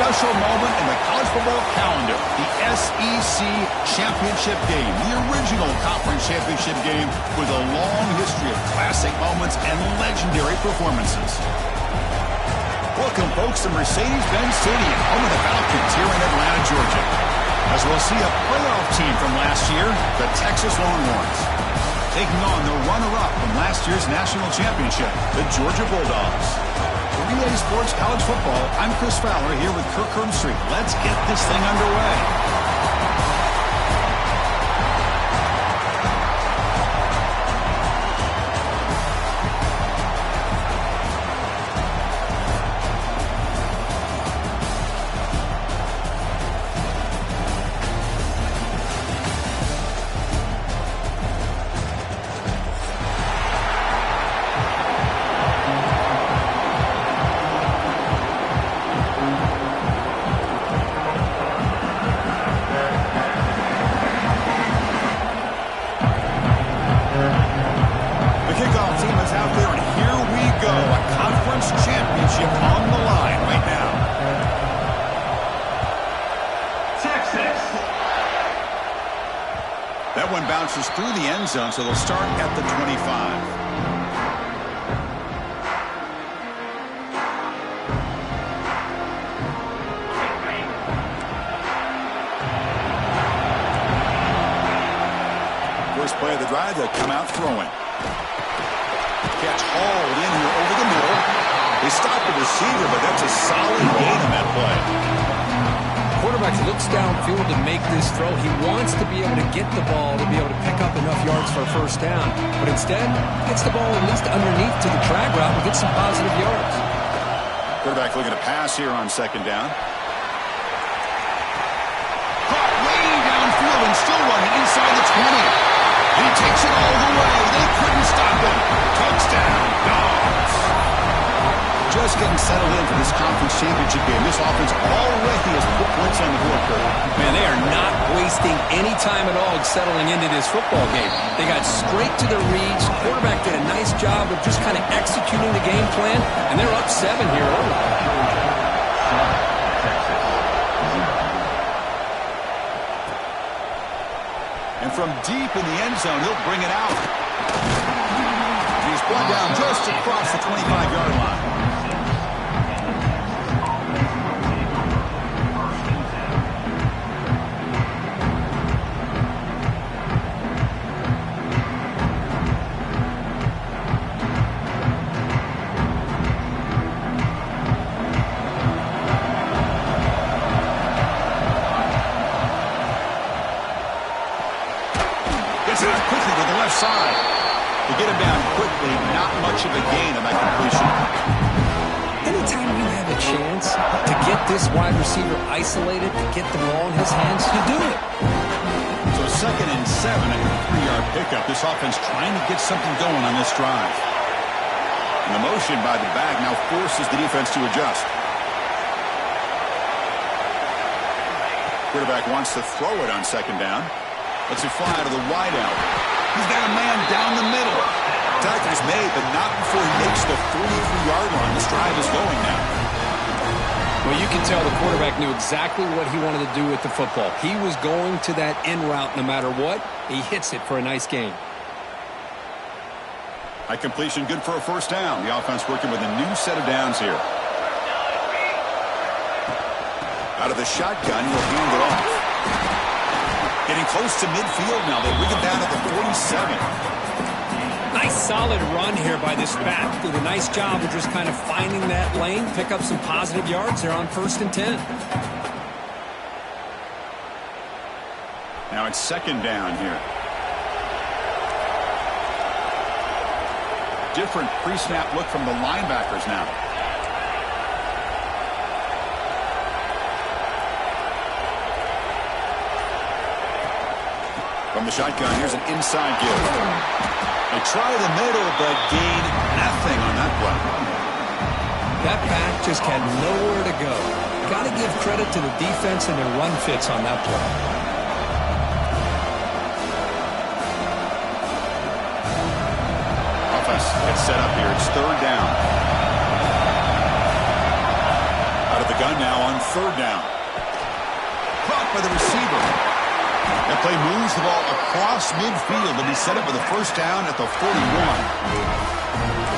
special moment in the college football calendar, the SEC Championship game, the original conference championship game with a long history of classic moments and legendary performances. Welcome, folks, to Mercedes-Benz Stadium, home of the Falcons here in Atlanta, Georgia. As we'll see a playoff team from last year, the Texas Longhorns, taking on the runner-up from last year's national championship, the Georgia Bulldogs. For EA Sports College Football, I'm Chris Fowler here with Kirk Herbstreit. Let's get this thing underway. That one bounces through the end zone, so they'll start at the 25. First play of the drive, they'll come out throwing. Catch hauled in here over the middle. They stop the receiver, but that's a solid gain on that play. Quarterback looks downfield to make this throw. He wants to be able to get the ball to be able to pick up enough yards for a first down. But instead, gets the ball at least underneath to the drag route and gets some positive yards. Quarterback looking to pass here on second down. Caught way downfield and still running inside the 20. And he takes it all the way. They couldn't stop him. Touchdown, Dogs. Just getting settled in for this conference championship game. This offense already has put points on the board, Kirk. Man, they are not wasting any time at all settling into this football game. They got straight to their reads. Quarterback did a nice job of just kind of executing the game plan, and they're up 7 here early. And from deep in the end zone, he'll bring it out. He's brought down just across the 25-yard line. Quickly to the left side. To get him down quickly, not much of a gain on that completion. Anytime you have a chance to get this wide receiver isolated, to get the ball in his hands, you do it. So 2nd and 7 at the 3-yard pickup. This offense trying to get something going on this drive. And the motion by the back now forces the defense to adjust. Quarterback wants to throw it on second down. Lets it fly to the wideout. He's got a man down the middle. Tacker's made, but not before he makes the 43-yard line. This drive is going now. Well, you can tell the quarterback knew exactly what he wanted to do with the football. He was going to that end route no matter what. He hits it for a nice gain. High completion, good for a first down. The offense working with a new set of downs here. Out of the shotgun, he'll hand it off. Getting close to midfield now. They bring it down at the 47. Nice solid run here by this back. Did a nice job of just kind of finding that lane, pick up some positive yards. They're on 1st and 10. Now it's 2nd down here. Different pre-snap look from the linebackers now. From the shotgun, here's an inside give. They try the middle, but gain nothing on that play. That back just had nowhere to go. Got to give credit to the defense and their run fits on that play. Offense gets set up here. It's 3rd down. Out of Out of the gun now on third down. Caught by the receiver. That play moves the ball across midfield to be set up with a first down at the 41.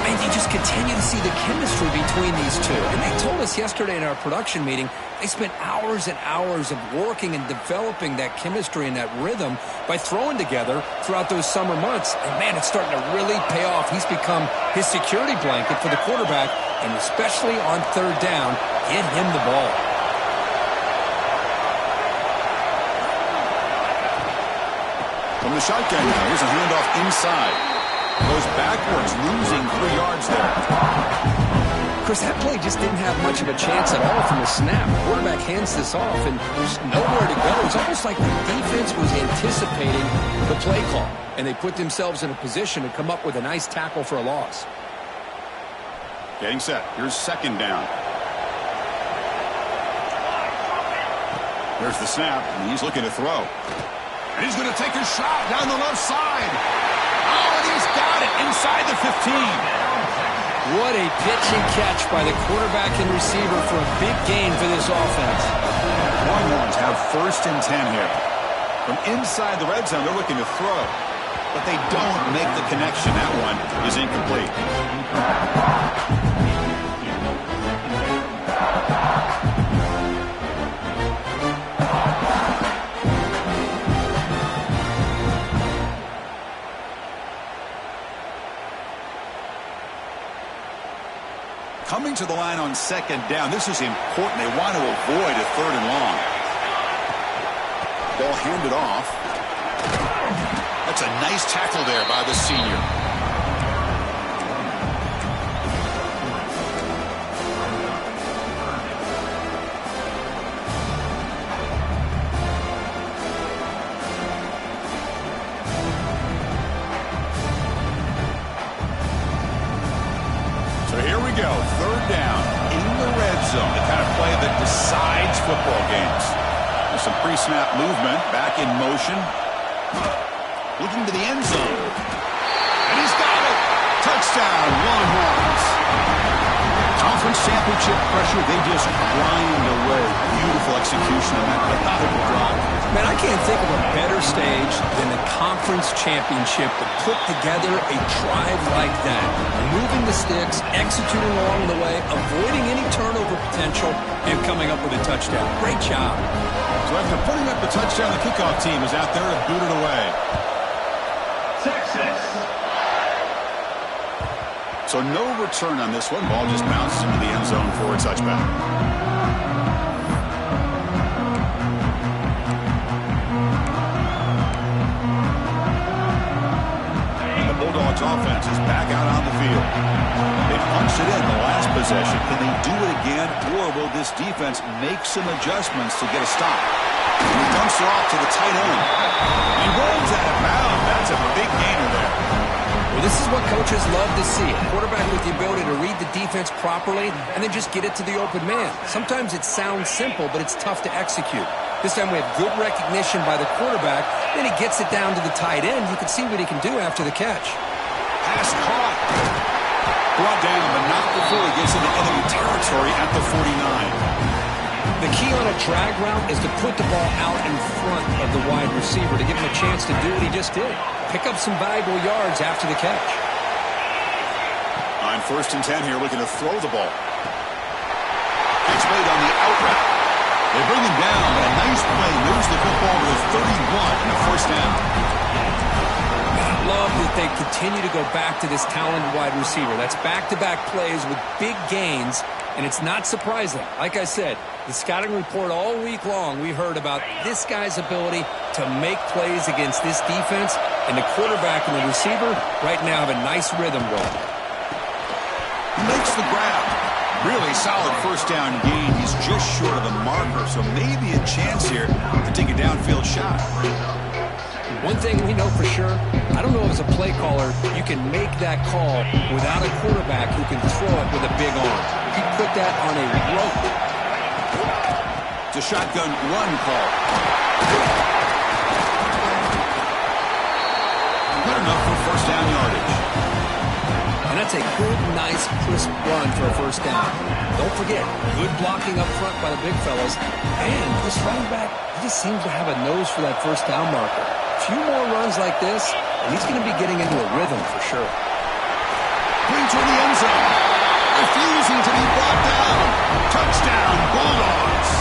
And you just continue to see the chemistry between these two. And they told us yesterday in our production meeting, they spent hours and hours of working and developing that chemistry and that rhythm by throwing together throughout those summer months. And, man, it's starting to really pay off. He's become his security blanket for the quarterback, and especially on third down, get him the ball. From the shotgun now, here's a handoff inside. Goes backwards, losing 3 yards there. Chris, that play just didn't have much of a chance at all from the snap. The quarterback hands this off, and there's nowhere to go. It's almost like the defense was anticipating the play call, and they put themselves in a position to come up with a nice tackle for a loss. Getting set. Here's second down. There's the snap, and he's looking to throw. And he's going to take a shot down the left side. Oh, and he's got it inside the 15. What a pitch and catch by the quarterback and receiver for a big gain for this offense. Longhorns have first and 10 here. From inside the red zone, they're looking to throw. But they don't make the connection. That one is incomplete. Coming to the line on second down. This is important. They want to avoid a third and long. Ball handed off. That's a nice tackle there by the senior. Go. Third down in the red zone. The kind of play that decides football games. There's some pre-snap movement. Back in motion. Looking to the end zone. And he's got it. Touchdown, Longhorns. Conference championship pressure, they just grind away. Beautiful execution on that methodical drive. Man, I can't think of a better stage than the conference championship to put together a drive like that. Moving the sticks, executing along the way, avoiding any turnover potential, and coming up with a touchdown. Great job. So after putting up the touchdown, the kickoff team is out there to boot it away. Texas. So no return on this one. Ball just bounces into the end zone for a touchback. Bulldogs offense is back out on the field. They punched it in the last possession. Can they do it again, or will this defense make some adjustments to get a stop? And he dumps it off to the tight end. He rolls out of bounds. That's a big gainer there. Well, this is what coaches love to see. A quarterback with the ability to read the defense properly and then just get it to the open man. Sometimes it sounds simple, but it's tough to execute. This time we have good recognition by the quarterback. Then he gets it down to the tight end. You can see what he can do after the catch. Pass caught. Brought down, but not before he gets into enemy territory at the 49. The key on a drag route is to put the ball out in front of the wide receiver to give him a chance to do what he just did. Pick up some valuable yards after the catch. On first and 10 here, looking to throw the ball. It's made on the out route. They bring him down, but a nice play moves the football to the 31 and a first down. I love that they continue to go back to this talented wide receiver. That's back-to-back plays with big gains, and it's not surprising. Like I said, the scouting report all week long, we heard about this guy's ability to make plays against this defense, and the quarterback and the receiver right now have a nice rhythm going. He makes the grab. Really solid first down gain. He's just short of the marker, so maybe a chance here to take a downfield shot. One thing we know for sure, I don't know as a play caller, you can make that call without a quarterback who can throw it with a big arm. He put that on a rope. It's a shotgun run call. Good enough for first down yardage. And That's a good, nice, crisp run for a first down. Don't forget, good blocking up front by the big fellas. And this running back, he just seems to have a nose for that first down marker. A few more runs like this, and he's going to be getting into a rhythm for sure. Brings her the end zone. Refusing to be brought down. Touchdown, Bulldogs.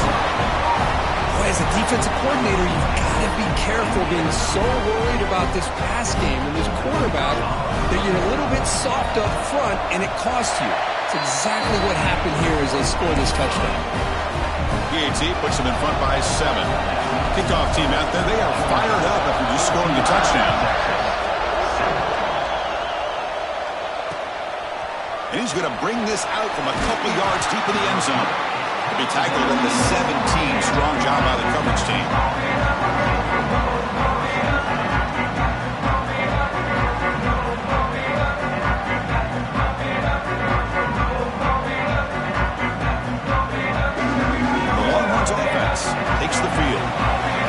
Boy, as a defensive coordinator, you've got to be careful being so worried about this pass game and this quarterback that you're a little bit soft up front and it costs you. It's exactly what happened here as they score this touchdown. PAT puts them in front by 7. Kickoff team out there, they are fired up after just scoring a touchdown. And he's going to bring this out from a couple yards deep in the end zone. To be tackled at the 17. Strong job by the coverage team. The Longhorns offense takes the field.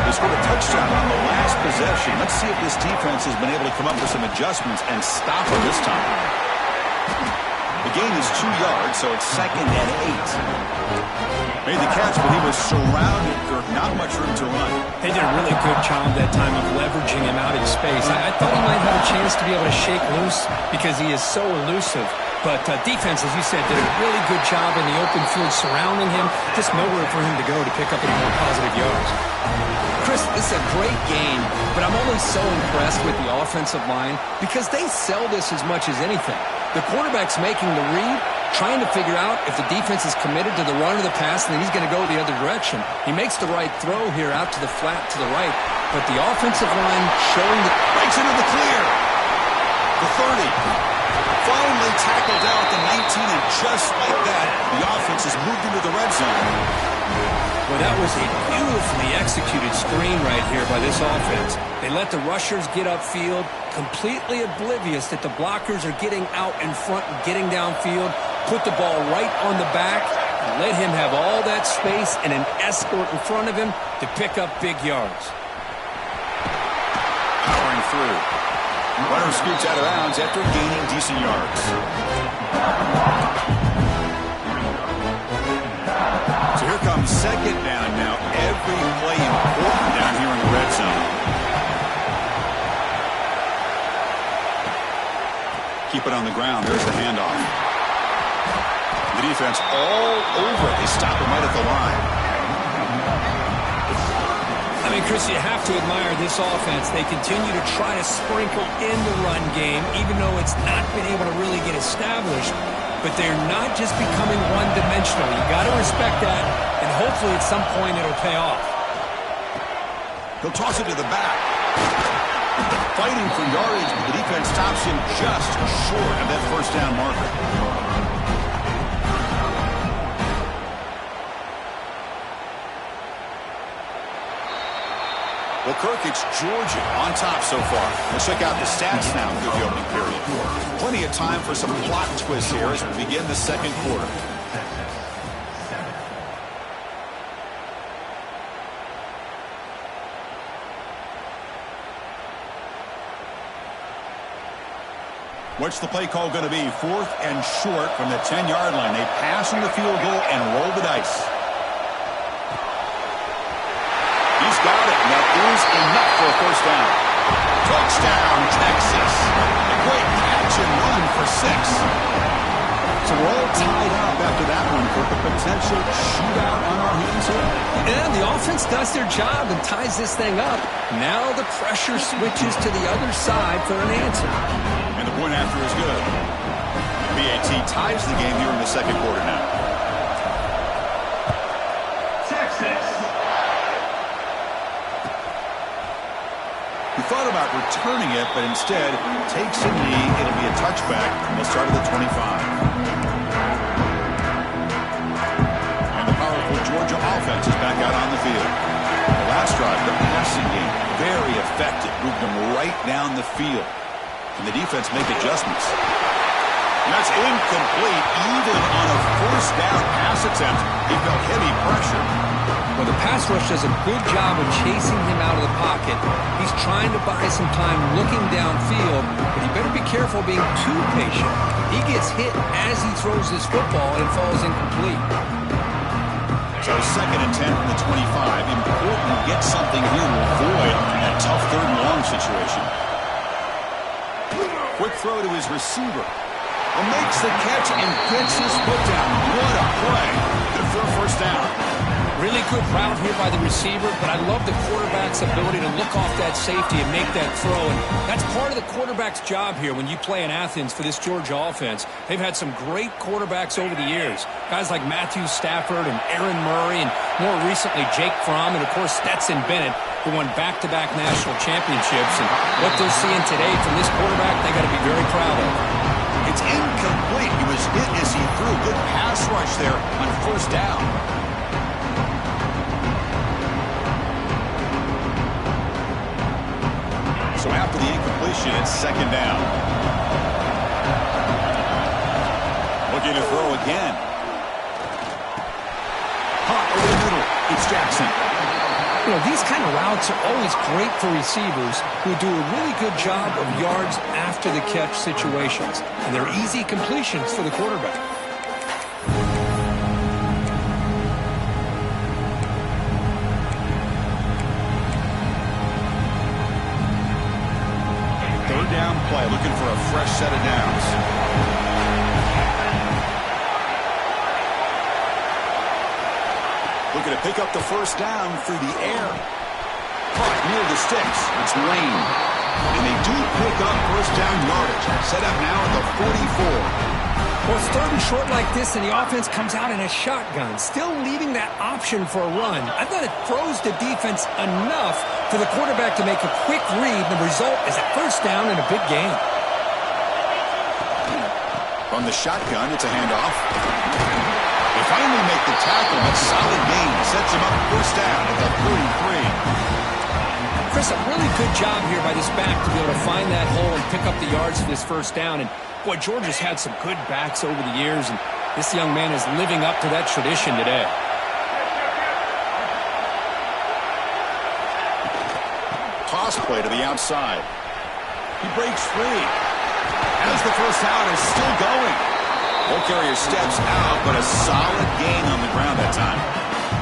They scored a touchdown on the last possession. Let's see if this defense has been able to come up with some adjustments and stop them this time. The gain is 2 yards, so it's 2nd and 8. Made the catch, but he was surrounded. There not much room to run. They did a really good job that time of leveraging him out in space. I thought he might have a chance to be able to shake loose because he is so elusive. But defense, as you said, did a really good job in the open field surrounding him. Just nowhere for him to go to pick up any more positive yards. Chris, this is a great game, but I'm only so impressed with the offensive line because they sell this as much as anything. The quarterback's making the read, trying to figure out if the defense is committed to the run or the pass, and then he's going to go the other direction. He makes the right throw here out to the flat to the right, but the offensive line showing that breaks into the clear. The 30. Finally tackled down at the 19, and just like that, the offense has moved into the red zone. Well, that was a beautifully executed screen right here by this offense. They let the rushers get upfield, completely oblivious that the blockers are getting out in front and getting downfield, put the ball right on the back, and let him have all that space and an escort in front of him to pick up big yards. Powering through. Runner scoots out of bounds after gaining decent yards. So here comes 2nd down now. Every play important down here in the red zone. Keep it on the ground. There's the handoff. The defense all over it. They stop him right at the line. I mean, Chris, you have to admire this offense. They continue to try to sprinkle in the run game, even though it's not been able to really get established. But they're not just becoming one-dimensional. You got to respect that, and hopefully at some point it'll pay off. He'll toss it to the back. Fighting for yardage, but the defense stops him just short of that first down marker. Well, Kirk, it's Georgia on top so far. Let's check out the stats now through the opening period. Plenty of time for some plot twists here as we begin the second quarter. What's the play call going to be? 4th and short from the 10-yard line. They pass on the field goal and roll the dice. He's got it, and that is enough for a first down. Touchdown, Texas. A great catch and run for 6. So we're all tied up after that one for the potential shootout on our hands here. And the offense does their job and ties this thing up. Now the pressure switches to the other side for an answer. And the point after is good. BAT ties the game here in the second quarter now. He thought about returning it, but instead takes a knee. It'll be a touchback, and they'll start at the 25. And the powerful Georgia offense is back out on the field. The last drive, the passing game, very effective. Moved them right down the field. And the defense make adjustments. That's incomplete. Even on a first down pass attempt, he felt heavy pressure. Well, the pass rush does a good job of chasing him out of the pocket. He's trying to buy some time looking downfield, but he better be careful being too patient. He gets hit as he throws this football and falls incomplete. So 2nd and 10 from the 25. Important to get something here to avoid that tough 3rd and long situation. Quick throw to his receiver. Makes the catch and gets his foot down. What a play. Good for a first down. Really good route here by the receiver, but I love the quarterback's ability to look off that safety and make that throw. And that's part of the quarterback's job here when you play in Athens for this Georgia offense. They've had some great quarterbacks over the years. Guys like Matthew Stafford and Aaron Murray, and more recently Jake Fromm, and of course Stetson Bennett, who won back-to-back national championships. And what they're seeing today from this quarterback, they got to be very proud of. It's incomplete. He was hit as he threw. Good pass rush there on first down. So after the incompletion, it's 2nd down. Looking to throw again. Hot over the middle. It's Jackson. You know, these kind of routes are always great for receivers who do a really good job of yards after the catch situations. And they're easy completions for the quarterback. Third down play, looking for a fresh set of downs. Looking to pick up the first down through the air. Caught near the sticks. It's Lane. And they do pick up first down yardage. Set up now at the 44. Well, it's 3rd and short like this, and the offense comes out in a shotgun, still leaving that option for a run. I thought it throws the defense enough for the quarterback to make a quick read. The result is a first down and a big gain. From the shotgun, it's a handoff. They finally make the tackle, but solid gain sets him up first down at the 33. Chris, a really good job here by this back to be able to find that hole and pick up the yards for this first down. And boy, Georgia's had some good backs over the years, and this young man is living up to that tradition today. Toss play to the outside. He breaks free. As the first down is still going. Ball carrier steps out, but a solid gain on the ground that time.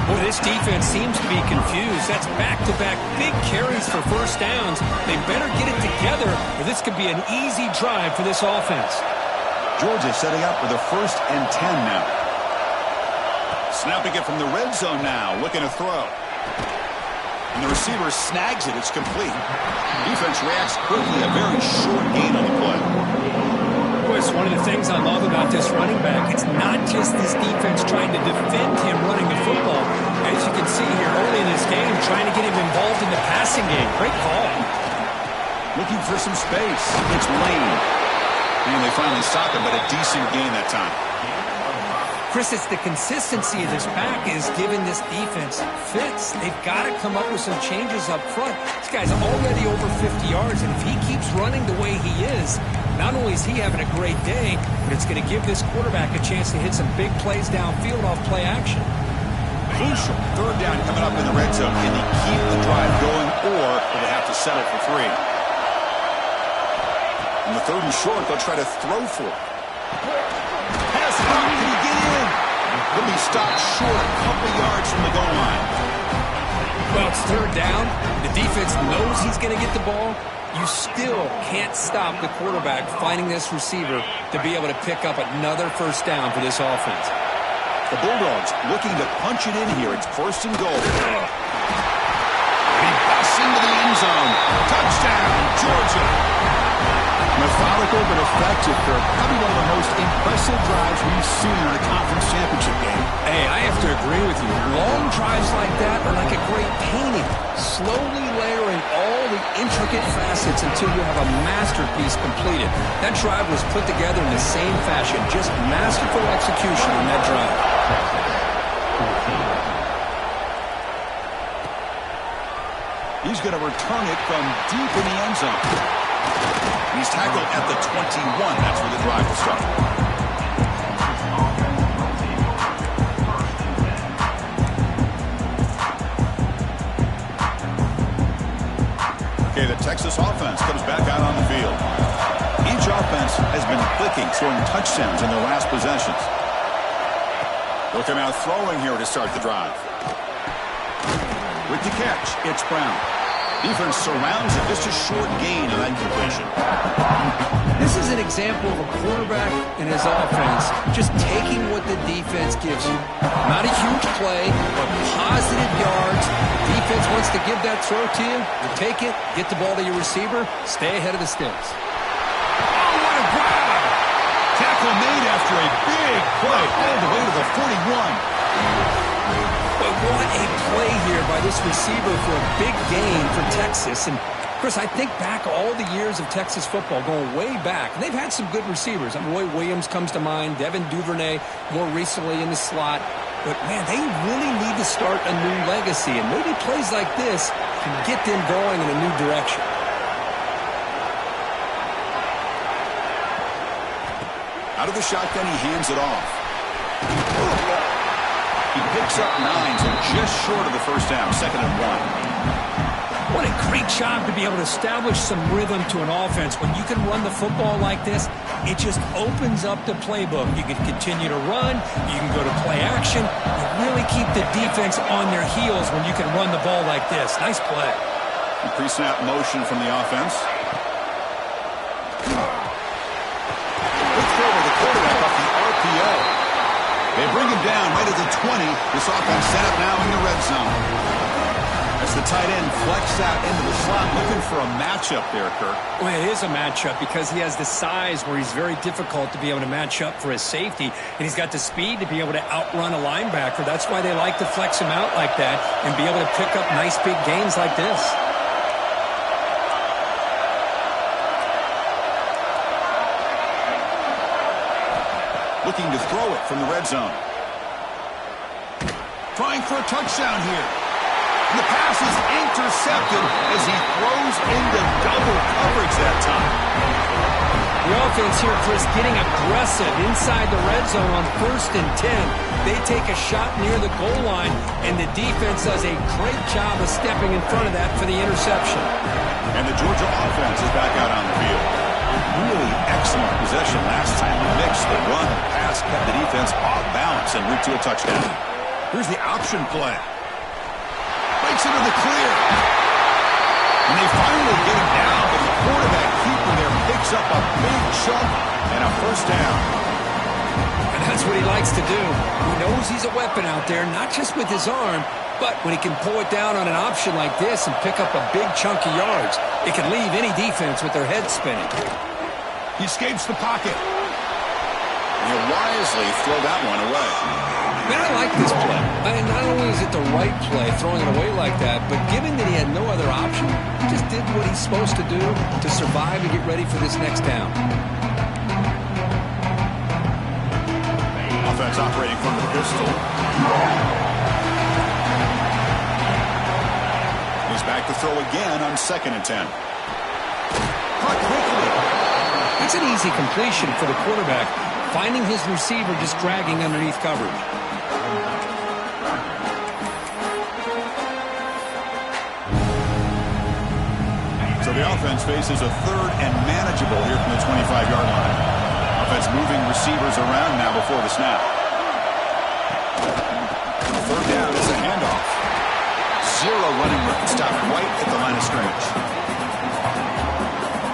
Boy, this defense seems to be confused. That's back-to-back big carries for first downs. They better get it together, or this could be an easy drive for this offense. Georgia setting up for the 1st and 10 now. Snapping it from the red zone now, looking to throw. And the receiver snags it. It's complete. Defense reacts quickly. A very short gain on the play. Boy, it's one of the things I love about this running back. It's not just this defense trying to defend him running the football. As you can see here early in this game, trying to get him involved in the passing game. Great call. Looking for some space. It's Lane. And they finally stop him, but a decent gain that time. Chris, it's the consistency of this back is giving this defense fits. They've got to come up with some changes up front. This guy's already over 50 yards, and if he keeps running the way he is, not only is he having a great day, but it's going to give this quarterback a chance to hit some big plays downfield off play action. Crucial. Third down coming up in the red zone. Can they keep the drive going, or will they have to settle for 3? On the 3rd and short, they'll try to throw for it. Pass out. Can he get in? He'll be stopped short a couple yards from the goal line. Well, it's 3rd down. The defense knows he's going to get the ball. You still can't stop the quarterback finding this receiver to be able to pick up another first down for this offense. The Bulldogs looking to punch it in here. It's 1st and goal. And he busts into the end zone. Touchdown, Georgia. Methodical but effective for probably one of the most impressive drives we've seen in a conference championship game. Hey, I have to agree with you. Long drives like that are like a great painting. Slowly layering all the intricate facets until you have a masterpiece completed. That drive was put together in the same fashion. Just masterful execution on that drive. He's going to return it from deep in the end zone. He's tackled at the 21. That's where the drive will start. scoring touchdowns in their last possessions. Looking out throwing here to start the drive. With the catch, it's Brown. Defense surrounds it. Just a short gain on that completion. This is an example of a quarterback and his offense just taking what the defense gives you. Not a huge play, but positive yards. Defense wants to give that throw to you. You take it, get the ball to your receiver, stay ahead of the sticks. Oh, what a grab! Tackle made after a big play all the way to the 41. But what a play here by this receiver for a big gain for Texas. And, Chris, I think back all the years of Texas football, going way back, and they've had some good receivers. Roy Williams comes to mind, Devin Duvernay more recently in the slot. But, man, they really need to start a new legacy, and maybe plays like this can get them going in a new direction. Out of the shotgun, he hands it off. He picks up 9, so just short of the first down, 2nd and 1. What a great job to be able to establish some rhythm to an offense. When you can run the football like this, it just opens up the playbook. You can continue to run. You can go to play action. You really keep the defense on their heels when you can run the ball like this. Nice play. Pre-snap motion from the offense. Good throw to the quarterback off the RPO. They bring him down right at the 20. This offense set up now in the red zone. As the tight end flexes out into the slot, looking for a matchup there, Kirk. Well, it is a matchup because he has the size where he's very difficult to be able to match up for his safety, and he's got the speed to be able to outrun a linebacker. That's why they like to flex him out like that and be able to pick up nice big gains like this. Looking to throw it from the red zone. Trying for a touchdown here. And the pass is intercepted as he throws into double coverage that time. The offense here, Chris, getting aggressive inside the red zone on 1st and 10. They take a shot near the goal line, and the defense does a great job of stepping in front of that for the interception. And the Georgia offense is back out on the field. Really excellent possession last time. A mix, the run, the pass kept the defense off balance en route to a touchdown. Here's the option play. Breaks into the clear. And they finally get him down, but the quarterback keeper there picks up a big chunk and a first down. And that's what he likes to do. He knows he's a weapon out there, not just with his arm, but when he can pull it down on an option like this and pick up a big chunk of yards, it can leave any defense with their head spinning. He escapes the pocket. And he'll wisely throw that one away. Man, I like this play. I mean, not only is it the right play, throwing it away like that, but given that he had no other option, he just did what he's supposed to do to survive and get ready for this next down. Offense operating from the pistol. He's back to throw again on 2nd and 10. Caught quickly. It's an easy completion for the quarterback, finding his receiver just dragging underneath coverage. So the offense faces a 3rd and manageable here from the 25-yard line. Offense moving receivers around now before the snap. 3rd down is a handoff. 0 running room. Stop right at the line of scrimmage.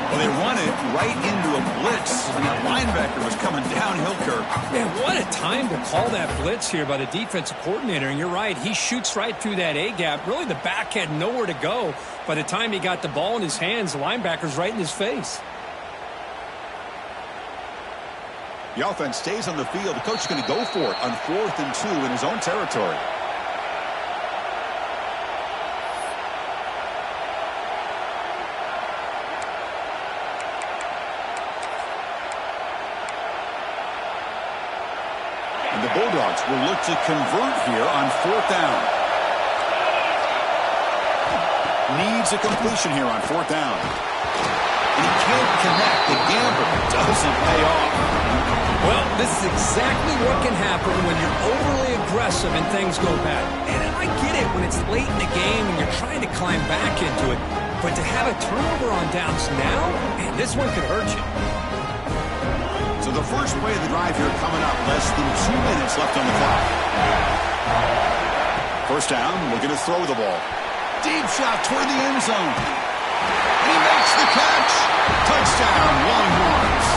Well, they run it right into a blitz, and that linebacker was coming downhill, Kirk. Man, what a time to call that blitz here by the defensive coordinator. And you're right, he shoots right through that A-gap. Really, the back had nowhere to go. By the time he got the ball in his hands, the linebacker's right in his face. The offense stays on the field. The coach is going to go for it on 4th and 2 in his own territory. And the Bulldogs will look to convert here on 4th down. Needs a completion here on 4th down. And he can't connect. The gamble doesn't pay off. Well, this is exactly what can happen when you're overly aggressive and things go bad. And I get it when it's late in the game and you're trying to climb back into it. But to have a turnover on downs now, man, this one could hurt you. So So the first play of the drive here coming up. Less than 2 minutes left on the clock. First down, looking to throw the ball. Deep shot toward the end zone. He makes the catch. Touchdown, Longhorns.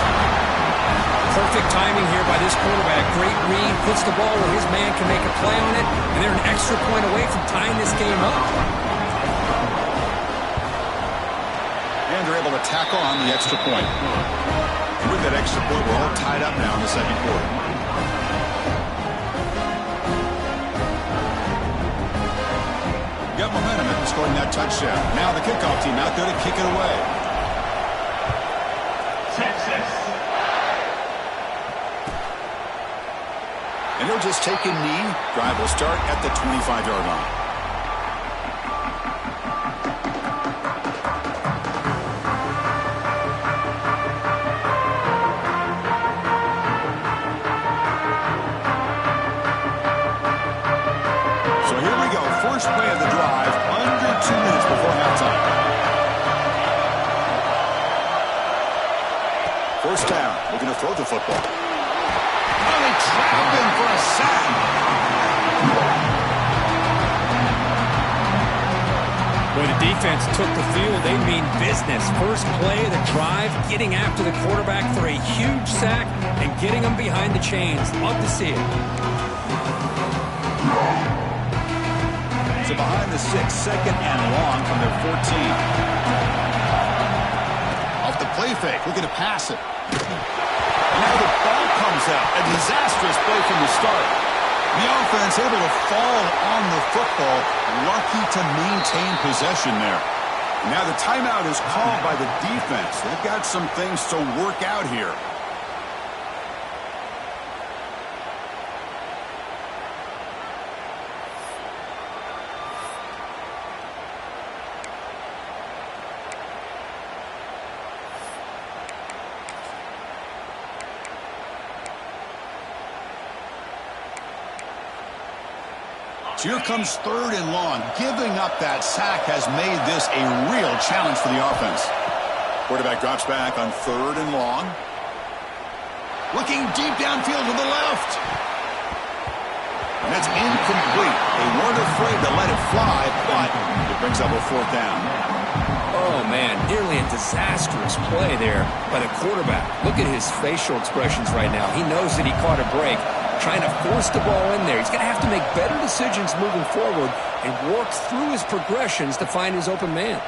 Perfect timing here by this quarterback. Great read, puts the ball where his man can make a play on it, and they're an extra point away from tying this game up. And they're able to tackle on the extra point. And with that extra point, we're all tied up now in the second quarter. Got momentum after scoring that touchdown. Now the kickoff team out there to kick it away. Texas. And he'll just take a knee. Drive will start at the 25-yard line. So here we go. First play of the drive, under 2 minutes before halftime. First down. Looking to throw the football. Oh, they trap him for a sack. When the defense took the field, they mean business. First play of the drive, getting after the quarterback for a huge sack and getting him behind the chains. Love to see it. So behind the 6, second and long from their 14. Off the play fake, looking to pass it. Now the ball comes out. A disastrous play from the start. The offense able to fall on the football. Lucky to maintain possession there. Now the timeout is called by the defense. They've got some things to work out here. So here comes third and long. Giving up that sack has made this a real challenge for the offense. Quarterback drops back on third and long. Looking deep downfield to the left. And that's incomplete. They weren't afraid to let it fly, but it brings up a fourth down. Oh, man, nearly a disastrous play there by the quarterback. Look at his facial expressions right now. He knows that he caught a break, trying to force the ball in there. He's going to have to make better decisions moving forward and work through his progressions to find his open man.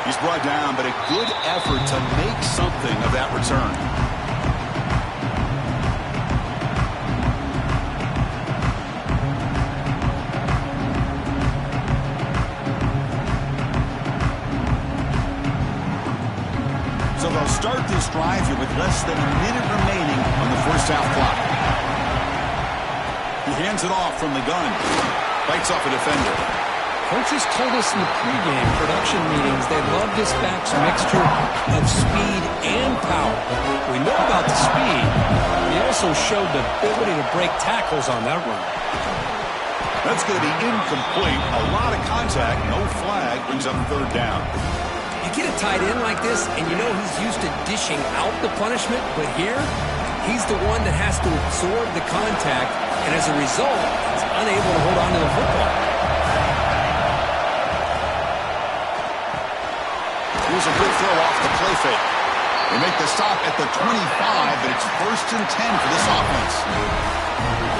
He's brought down, but a good effort to make something of that return. So they'll start this drive here with less than a minute remaining on the first half clock. He hands it off from the gun. Bites off a defender. Coaches told us in the pregame production meetings they love this back's mixture of speed and power. We know about the speed. He also showed the ability to break tackles on that run. That's going to be incomplete. A lot of contact. No flag. Brings up third down. You get a tight end like this, and you know he's used to dishing out the punishment, but here, he's the one that has to absorb the contact, and as a result, he's unable to hold on to the football. Here's a good throw off the play fake. They make the stop at the 25, but it's first and 10 for this offense.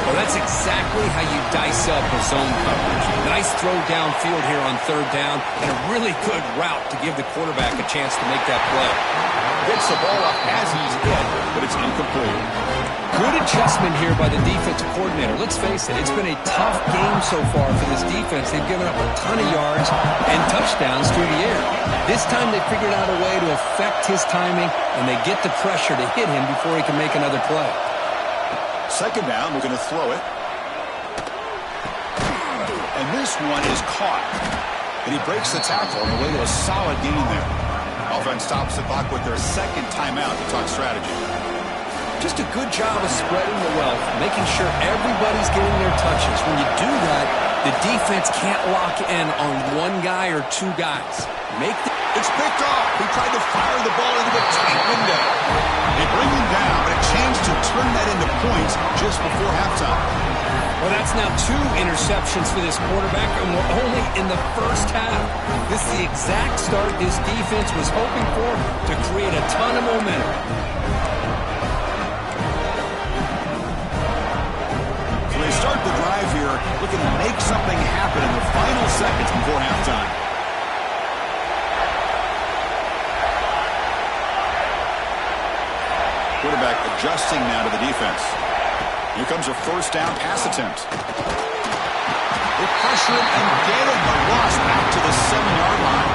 Well, that's exactly how you dice up a zone coverage. Nice throw downfield here on third down, and a really good route to give the quarterback a chance to make that play. Gets the ball up as he's hit, but it's incomplete. Good adjustment here by the defensive coordinator. Let's face it, it's been a tough game so far for this defense. They've given up a ton of yards and touchdowns through the air. This time they figured out a way to affect his timing, and they get the pressure to hit him before he can make another play. Second down, we're going to throw it. And this one is caught. And he breaks the tackle on the way to a solid gain there. Offense stops the clock with their second timeout to talk strategy. Just a good job of spreading the wealth, making sure everybody's getting their touches. When you do that, The defense can't lock in on one guy or two guys. It's picked off. He tried to fire the ball into a tight window. They bring him down, but a chance to turn that into points just before halftime. Well, that's now 2 interceptions for this quarterback, and we're only in the first half. This is the exact start this defense was hoping for to create a ton of momentum. So they start the drive here, looking to make something happen in the final seconds before halftime. Quarterback adjusting now to the defense. Here comes a first down pass attempt. They pressure him and get him, but lost back to the 7-yard line.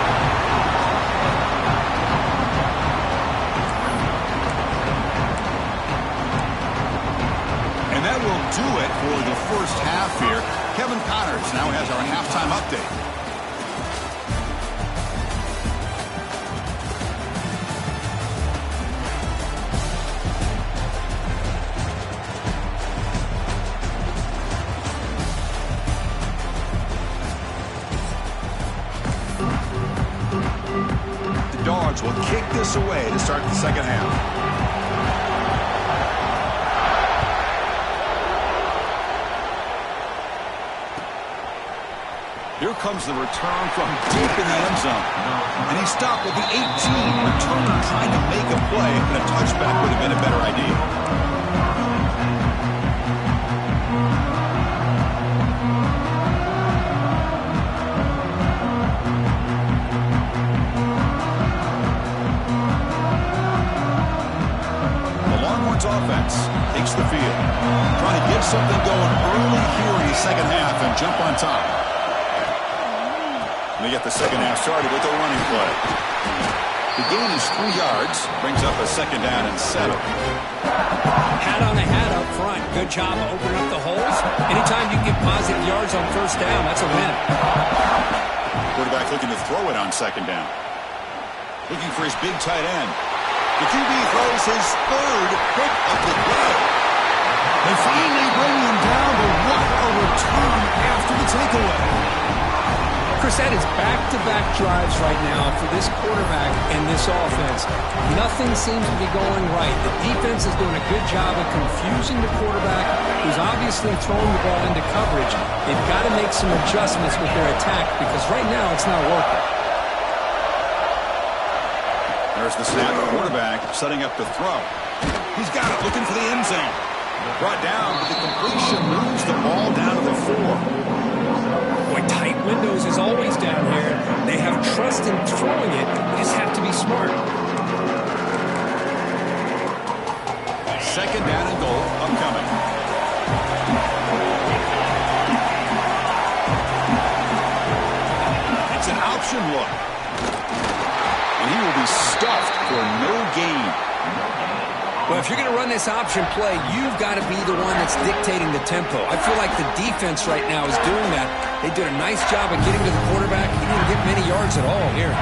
And that will do it for the first half here. Kevin Connors now has our halftime update. Will kick this away to start the second half. Here comes the return from deep in the end zone. And he stopped with the 18. Returner trying to make a play, and a touchback would have been a better idea. Offense takes the field, trying to get something going early here in the second half and jump on top. They get the second half started with a running play. The gain is 3 yards, brings up a second down and 7. Hat on a hat up front. Good job opening up the holes. Anytime you get positive yards on first down, that's a win. Quarterback looking to throw it on second down. Looking for his big tight end. The QB throws his 3rd pick of the day. They finally bring him down, but what a return after the takeaway. Chris, that is back-to-back drives right now for this quarterback and this offense. Nothing seems to be going right. The defense is doing a good job of confusing the quarterback, who's obviously throwing the ball into coverage. They've got to make some adjustments with their attack because right now it's not working. There's the snap. Quarterback setting up the throw. He's got it, looking for the end zone. Brought down, but the completion moves the ball down to the 4. Boy, tight windows is always down here. They have trust in throwing it. They just have to be smart. Second down and goal upcoming. It's an option look. And he will be stuffed for no gain. Well, if you're going to run this option play, you've got to be the one that's dictating the tempo. I feel like the defense right now is doing that. They did a nice job of getting to the quarterback. He didn't get many yards at all here.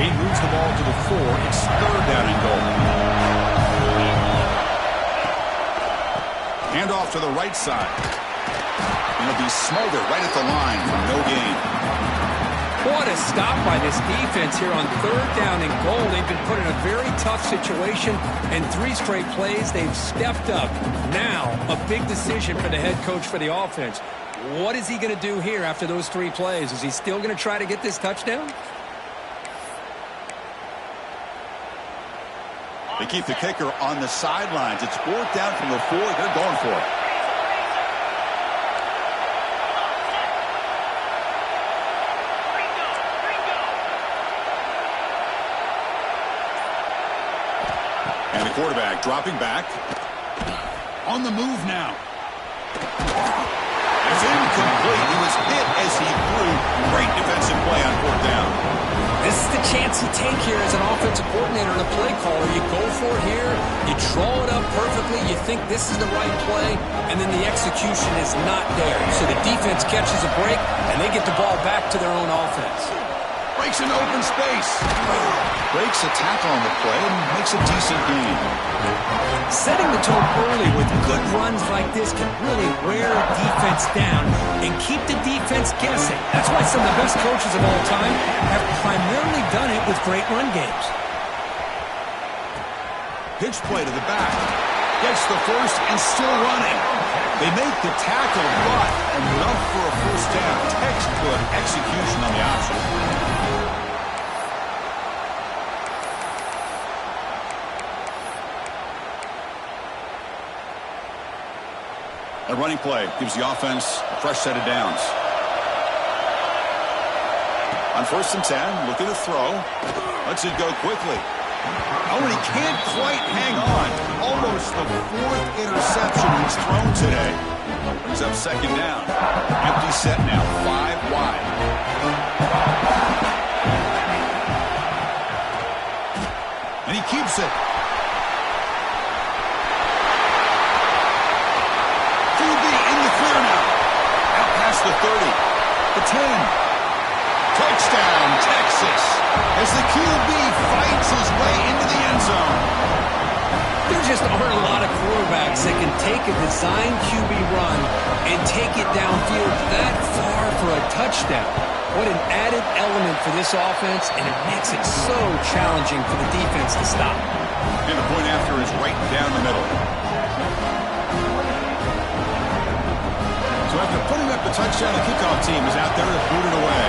He moves the ball to the 4. It's 3rd down and goal. Hand off to the right side. And it'll be smothered right at the line for no gain. What a stop by this defense here on 3rd down and goal. They've been put in a very tough situation, and 3 straight plays, they've stepped up. Now, a big decision for the head coach for the offense. What is he going to do here after those 3 plays? Is he still going to try to get this touchdown? They keep the kicker on the sidelines. It's 4th down from the 4. They're going for it. And the quarterback dropping back. On the move now. It's incomplete. He was hit as he threw. Great defensive play on 4th down. This is the chance you take here as an offensive coordinator and a play caller. You go for it here. You draw it up perfectly. You think this is the right play, and then the execution is not there. So the defense catches a break, and they get the ball back to their own offense. breaks into open space. Breaks a tackle on the play and makes a decent gain. Setting the tone early with good runs like this can really wear a defense down and keep the defense guessing. That's why some of the best coaches of all time have primarily done it with great run games. Pitch play to the back. Gets the first and still running. They make the tackle, but enough for a first down. Textbook execution on the option. A running play gives the offense a fresh set of downs. On 1st and 10, looking to throw. Lets it go quickly. Oh, and he can't quite hang on. Almost the 4th interception he's thrown today. Brings up 2nd down. Empty set now, 5 wide. And he keeps it. QB in the clear now. Out past the 30. The 10. Touchdown, Texas, as the QB fights his way into the end zone. There just aren't a lot of quarterbacks that can take a design QB run and take it downfield that far for a touchdown. What an added element for this offense, and it makes it so challenging for the defense to stop. And the point after is right down the middle. So after putting up the touchdown, the kickoff team is out there to boot it away.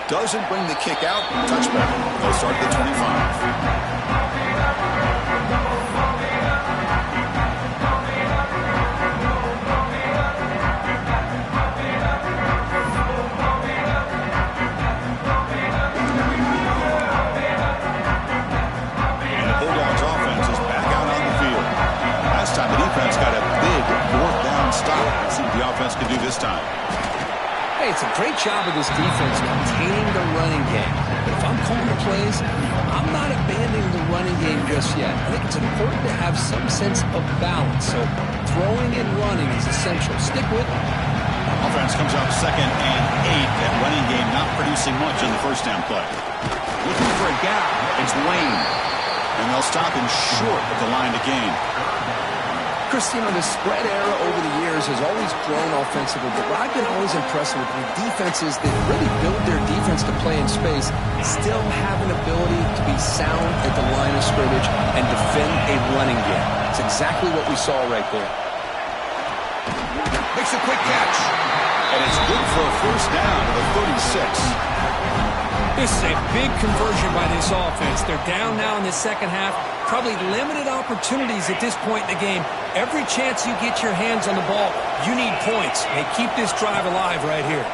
Doesn't bring the kick out. Touchback. They'll start at the 25. And the Bulldogs offense is back out on the field. Last time the defense got a big 4th down stop. Let's see what the offense can do this time. Hey, it's a great job of this defense containing the running game. But if I'm calling the plays, I'm not abandoning the running game just yet. I think it's important to have some sense of balance. So throwing and running is essential. Stick with it. Offense comes out 2nd and 8. That running game not producing much in the 1st down play. Looking for a gap. It's Lane. And they'll stop him short of the line to gain. Christine, the spread era over the years has always grown offensively, but what I've been always impressed with defenses that really build their defense to play in space still have an ability to be sound at the line of scrimmage and defend a running game. It's exactly what we saw right there. Makes a quick catch, and it's good for a first down to the 36. This is a big conversion by this offense. They're down now in the 2nd half. Probably limited opportunities at this point in the game. Every chance you get your hands on the ball, you need points. They keep this drive alive right here.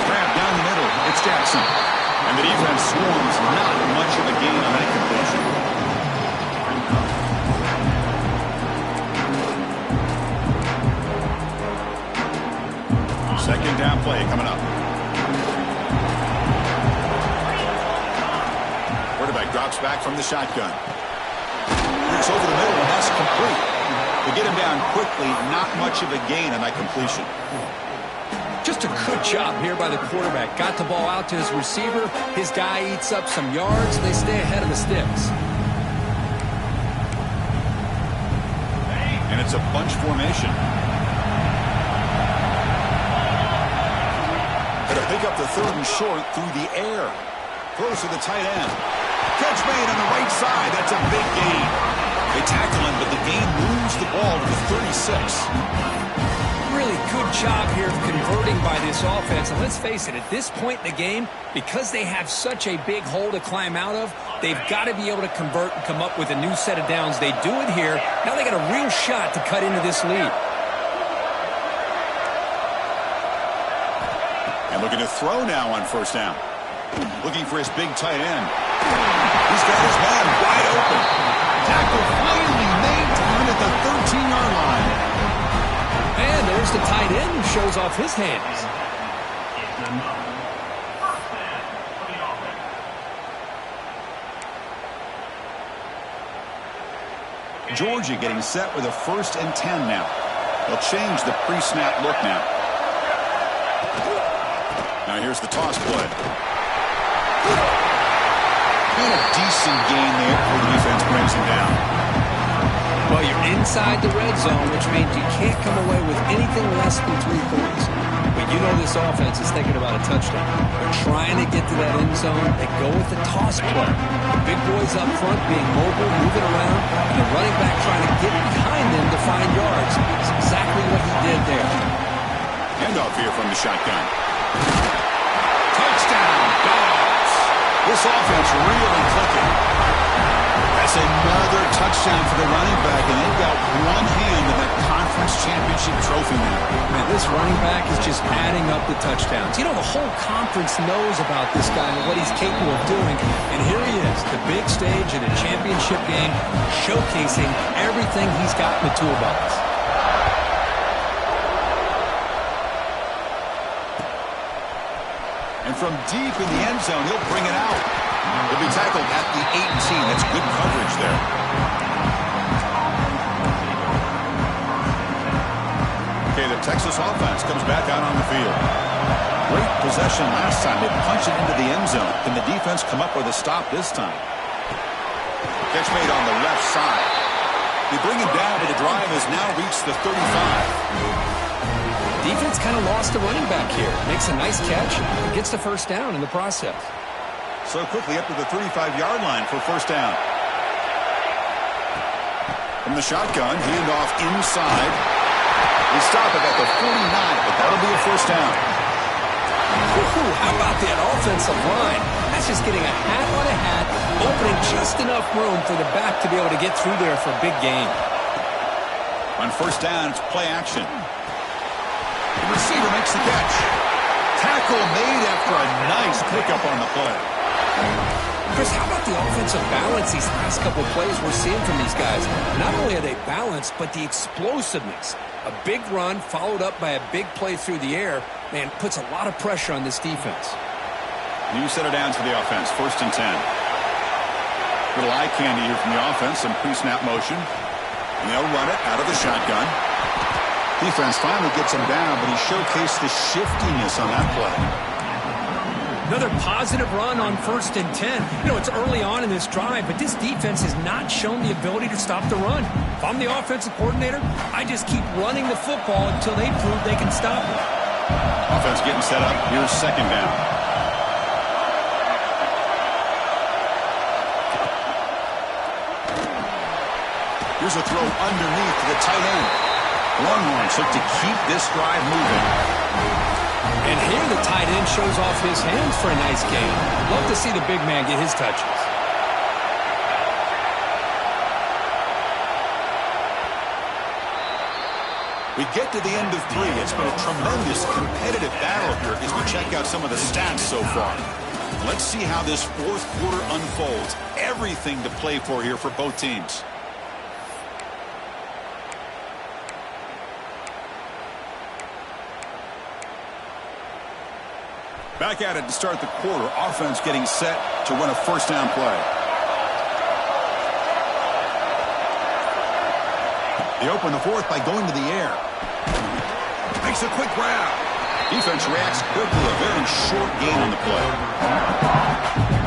Grab down the middle. It's Jackson. And the defense swarms. Not much of a gain on that completion. Second down play coming up. Quarterback drops back from the shotgun. Looks over the middle, and that's complete. They get him down quickly. Not much of a gain on that completion. Just a good job here by the quarterback. Got the ball out to his receiver. His guy eats up some yards. They stay ahead of the sticks. And it's a bunch formation. Gonna pick up the 3rd and short through the air. Throws to the tight end. Catch made on the right side. That's a big gain. They tackle him, but the gain moves the ball to the 36. Really good job here of converting by this offense. And let's face it, at this point in the game, because they have such a big hole to climb out of, they've got to be able to convert and come up with a new set of downs. They do it here. Now they got a real shot to cut into this lead. And looking to throw now on 1st down. Looking for his big tight end. He's got his man wide open. Tackle finally maintained at the 13-yard line. And there's the tight end who shows off his hands. Georgia getting set with a 1st and 10 now. They'll change the pre-snap look now. Now here's the toss play. And a decent gain there before the defense brings him down. Well, you're inside the red zone, which means you can't come away with anything less than 3 points. But you know this offense is thinking about a touchdown. They're trying to get to that end zone. They go with the toss play. The big boys up front being mobile, moving around, and the running back trying to get behind them to find yards. It's exactly what he did there. Handoff here from the shotgun. Touchdown, Dogs. This offense really clicking. That's another touchdown for the running back, and they've got one hand in that conference championship trophy now. Man, this running back is just adding up the touchdowns. You know, the whole conference knows about this guy and what he's capable of doing, and here he is, the big stage in a championship game, showcasing everything he's got in the toolbox. And from deep in the end zone, he'll bring it out. He'll be tackled at the 18. That's good coverage there. Okay, the Texas offense comes back out on the field. Great possession last time. They punch it into the end zone. Can the defense come up with a stop this time? Catch made on the left side. They bring him down, but the drive has now reached the 35. Defense kind of lost the running back here. Makes a nice catch and gets the first down in the process. So quickly up to the 35-yard line for first down. From the shotgun, handoff inside. They stop it at the 49, but that'll be a first down. Ooh, how about that offensive line? That's just getting a hat on a hat, opening just enough room for the back to be able to get through there for a big gain. On first down, it's play action. The receiver makes the catch. Tackle made after a nice pickup on the play. Chris, how about the offensive balance these last couple of plays we're seeing from these guys? Not only are they balanced, but the explosiveness. A big run followed up by a big play through the air, man, puts a lot of pressure on this defense. New set of downs for the offense, 1st and 10. Little eye candy here from the offense, some pre-snap motion. And they'll run it out of the shotgun. Defense finally gets him down, but he showcased the shiftiness on that play. Another positive run on 1st and 10. You know, it's early on in this drive, but this defense has not shown the ability to stop the run. If I'm the offensive coordinator, I just keep running the football until they prove they can stop it. Offense getting set up. Here's second down. Here's a throw underneath to the tight end. Longhorns look to keep this drive moving. And here the tight end shows off his hands for a nice gain. Love to see the big man get his touches. We get to the end of 3. It's been a tremendous competitive battle here as we check out some of the stats so far. Let's see how this 4th quarter unfolds. Everything to play for here for both teams. Back at it to start the quarter. Offense getting set to run a first down play. They open the 4th by going to the air. Makes a quick grab. Defense reacts quickly. A very short gain on the play.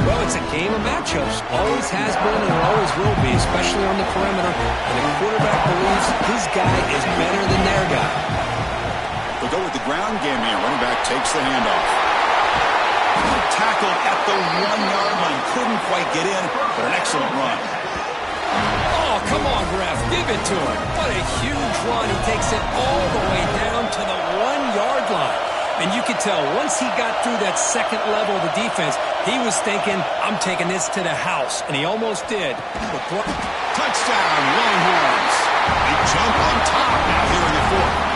Well, it's a game of matchups. Always has been and always will be, especially on the perimeter. And the quarterback believes his guy is better than their guy. They'll go with the ground game here. Running back takes the handoff. Tackled at the 1-yard line. Couldn't quite get in, but an excellent run. Oh, come on, ref. Give it to him. What a huge run. He takes it all the way down to the 1-yard line. And you could tell once he got through that second level of the defense, he was thinking, I'm taking this to the house. And he almost did. Touchdown, Longhorns. They jump on top now here in the 4th.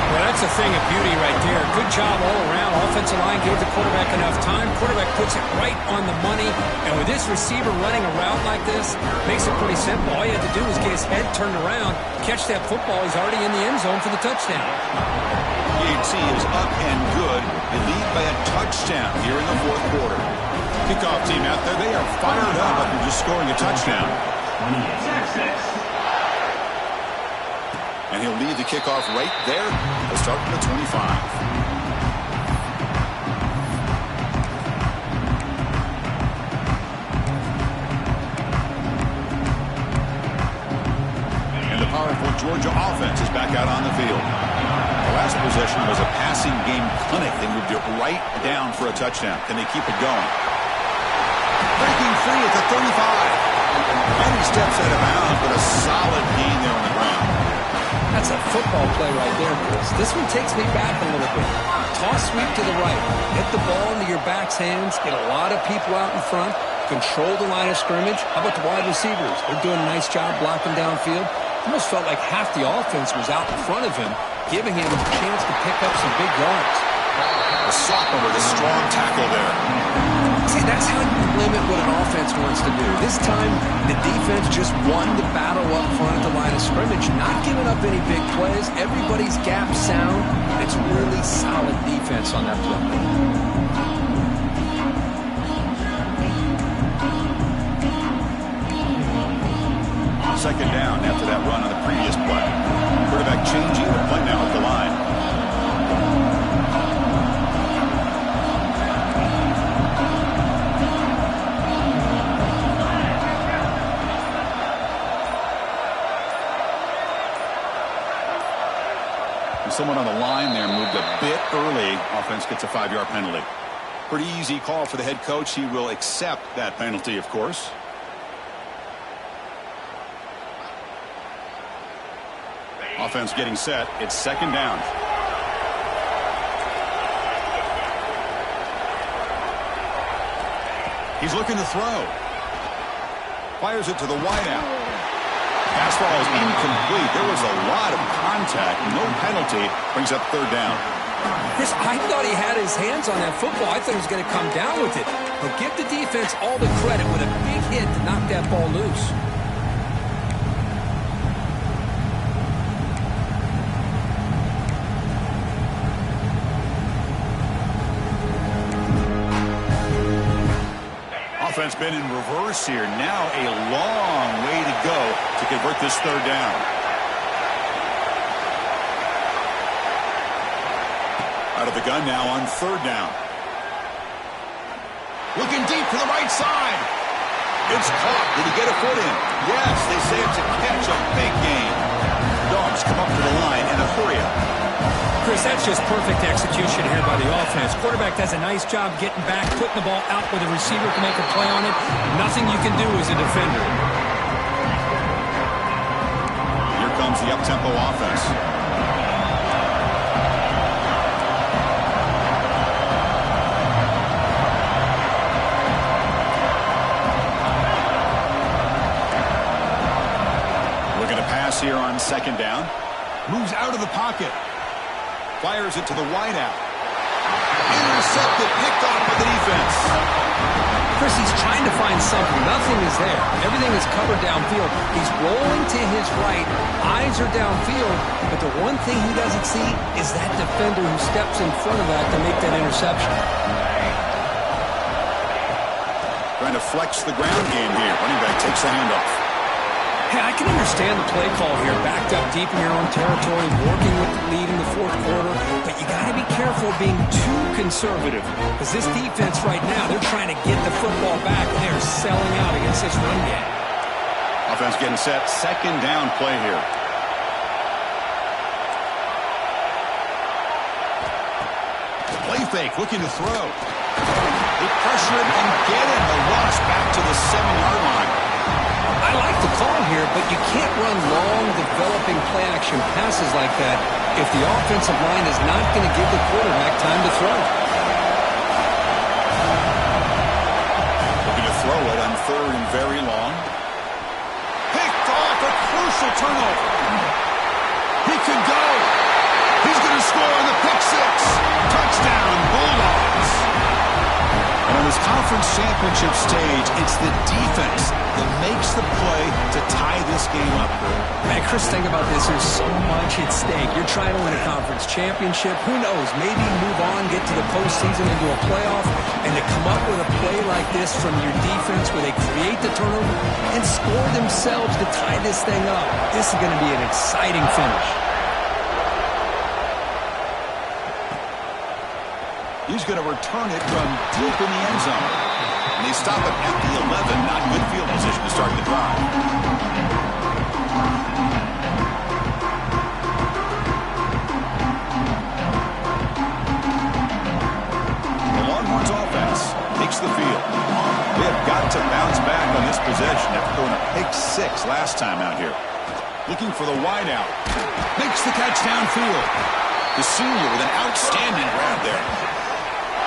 Well, that's a thing of beauty right there. Good job all around. Offensive line gave the quarterback enough time. Quarterback puts it right on the money. And with this receiver running a route like this, makes it pretty simple. All you have to do is get his head turned around, catch that football. He's already in the end zone for the touchdown. EAT is up and good. They lead by a touchdown here in the 4th quarter. Kickoff team out there, they are fired up after just scoring a touchdown. And he'll lead the kickoff right there. He'll start from the 25. Powerful Georgia offense is back out on the field. The last possession was a passing game clinic. They moved it right down for a touchdown. Can they keep it going? Breaking free at the 35. And he steps out of bounds, but a solid gain there on the ground. That's a football play right there, Chris. This one takes me back a little bit. Toss sweep to the right. Get the ball into your back's hands. Get a lot of people out in front. Control the line of scrimmage. How about the wide receivers? They're doing a nice job blocking downfield. Almost felt like half the offense was out in front of him, giving him a chance to pick up some big yards. A sophomore with a strong tackle there. See, that's how you limit what an offense wants to do. This time, the defense just won the battle up front at the line of scrimmage, not giving up any big plays. Everybody's gap sound. It's really solid defense on that play. Second down after that run on the previous play. Quarterback changing the play now at the line. And someone on the line there moved a bit early. Offense gets a 5-yard penalty. Pretty easy call for the head coach. He will accept that penalty, of course. Offense getting set. It's second down. He's looking to throw. Fires it to the wideout. Pass ball is incomplete. There was a lot of contact. No penalty. Brings up third down. Chris, I thought he had his hands on that football. I thought he was going to come down with it. But give the defense all the credit with a big hit to knock that ball loose. Offense been in reverse here. Now a long way to go to convert this third down. Out of the gun now on third down. Looking deep to the right side. It's caught. Did he get a foot in? Yes, they say it's a catch, a big gain. Dogs come up to the line in a hurry up. Chris, that's just perfect execution here by the offense. Quarterback does a nice job getting back, putting the ball out where the receiver can make a play on it. Nothing you can do as a defender. Here comes the up-tempo offense. Looking to pass here on second down. Moves out of the pocket. Fires it to the wideout. Intercepted, picked off by the defense. Chris, he's trying to find something. Nothing is there. Everything is covered downfield. He's rolling to his right. Eyes are downfield. But the one thing he doesn't see is that defender who steps in front of that to make that interception. Trying to flex the ground game here. Running back takes the handoff. Hey, I can understand the play call here, backed up deep in your own territory, working with the lead in the fourth quarter, but you got to be careful being too conservative, because this defense right now, they're trying to get the football back, and they're selling out against this run game. Offense getting set, second down play here. Play fake, looking to throw. They pressure him and get him. A loss back to the 7-yard line. I like the call here, but you can't run long, developing play-action passes like that if the offensive line is not going to give the quarterback time to throw. Looking to throw it on third and very long. Picked off, a crucial turnover. He can go. He's going to score on the pick six. Touchdown, Bulldogs. And on this conference championship stage, it's the defense that makes the play to tie this game up. Man, Chris, think about this. There's so much at stake. You're trying to win a conference championship. Who knows? Maybe move on, get to the postseason, into a playoff, and to come up with a play like this from your defense where they create the turnover and score. score themselves to tie this thing up. This is going to be an exciting finish. He's going to return it from deep in the end zone. And they stop it at the 11. Not good field position to start the drive. The Longhorns offense takes the field. They have got to bounce back on this possession after throwing a pick 6 last time out here. Looking for the wideout. Makes the catch downfield. The senior with an outstanding grab there.